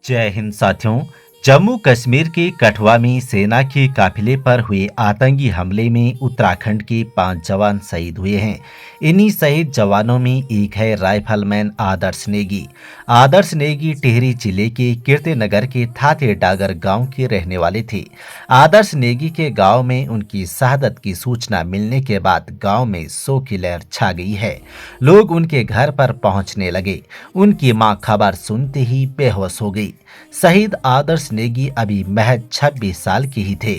जय हिंद साथियों। जम्मू कश्मीर के कठुआ में सेना के काफिले पर हुए आतंकी हमले में उत्तराखंड के 5 जवान शहीद हुए हैं। इन्हीं शहीद जवानों में एक है राइफलमैन आदर्श नेगी। आदर्श नेगी टिहरी जिले के कीर्तिनगर के थाते डागर गांव के रहने वाले थे। आदर्श नेगी के गांव में उनकी शहादत की सूचना मिलने के बाद गांव में शोक की लहर छा गई है। लोग उनके घर पर पहुंचने लगे। उनकी मां खबर सुनते ही बेहोश हो गई। शहीद आदर्श नेगी अभी महज 26 साल के ही थे।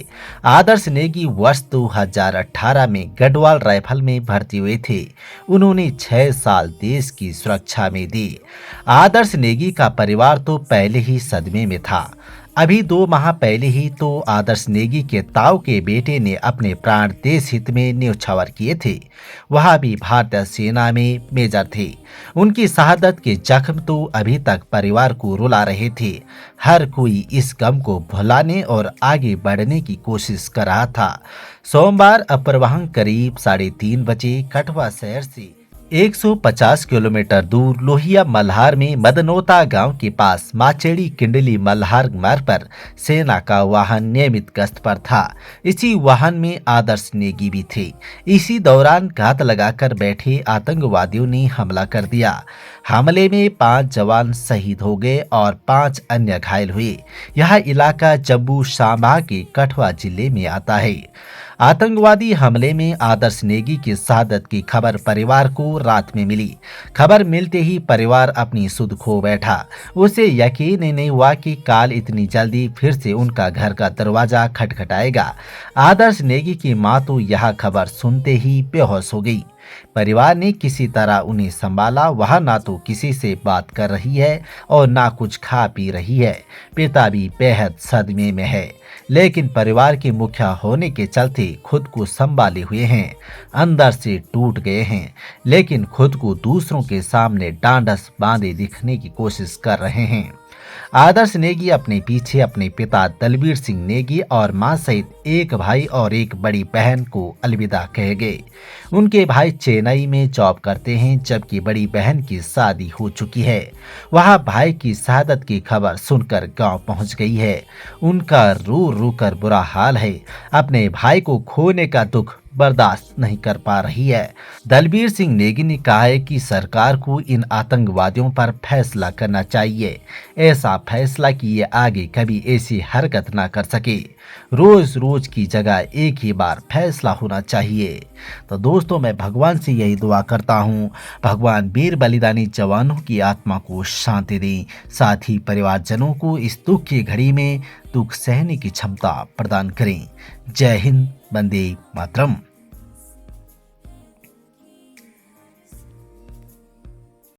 आदर्श नेगी वर्ष 2018 में गढ़वाल राइफल में भर्ती हुए थे। उन्होंने 6 साल देश की सुरक्षा में दी। आदर्श नेगी का परिवार तो पहले ही सदमे में था। अभी 2 माह पहले ही तो आदर्श नेगी के ताऊ के बेटे ने अपने प्राण देश हित में न्यौछावर किए थे। वह भी भारतीय सेना में मेजर थे। उनकी शहादत के जख्म तो अभी तक परिवार को रुला रहे थे। हर कोई इस गम को भुलाने और आगे बढ़ने की कोशिश कर रहा था। सोमवार अपराह्न करीब 3:30 बजे कठुआ शहर से 150 किलोमीटर दूर लोहिया मल्हार में मदनोता गांव के पास माचेड़ी किंडली मल्हार मार्ग पर सेना का वाहन नियमित गश्त पर था। इसी वाहन में आदर्श नेगी भी थे। इसी दौरान घात लगाकर बैठे आतंकवादियों ने हमला कर दिया। हमले में 5 जवान शहीद हो गए और 5 अन्य घायल हुए। यह इलाका जम्मू सांबा के कठुआ जिले में आता है। आतंकवादी हमले में आदर्श नेगी की शहादत की खबर परिवार को रात में मिली। खबर मिलते ही परिवार अपनी सुध खो बैठा। उसे यकीन ही नहीं हुआ कि काल इतनी जल्दी फिर से उनका घर का दरवाजा खटखटाएगा। आदर्श नेगी की मां तो यह खबर सुनते ही बेहोश हो गई। परिवार ने किसी तरह उन्हें संभाला। वह ना तो किसी से बात कर रही है और ना कुछ खा पी रही है। पिता भी बेहद सदमे में है, लेकिन परिवार के मुखिया होने के चलते खुद को संभाले हुए हैं। अंदर से टूट गए हैं, लेकिन खुद को दूसरों के सामने डांडस बांधे दिखने की कोशिश कर रहे हैं। आदर्श नेगी अपने पीछे अपने पिता दलबीर सिंह नेगी और मां सहित एक भाई और एक बड़ी बहन को अलविदा कह गए। उनके भाई चेन्नई में जॉब करते हैं, जबकि बड़ी बहन की शादी हो चुकी है। वह भाई की शहादत की खबर सुनकर गांव पहुंच गई है। उनका रो रो कर बुरा हाल है। अपने भाई को खोने का दुख बर्दाश्त नहीं कर पा रही है। दलबीर सिंह नेगी ने कहा है कि सरकार को इन आतंकवादियों पर फैसला करना चाहिए। ऐसा फैसला कि ये आगे कभी ऐसी हरकत ना कर सके। रोज रोज की जगह एक ही बार फैसला होना चाहिए। तो दोस्तों, मैं भगवान से यही दुआ करता हूँ, भगवान वीर बलिदानी जवानों की आत्मा को शांति दें, साथ ही परिवारजनों को इस दुख की घड़ी में दुख सहने की क्षमता प्रदान करें। जय हिंद, वंदे मातरम।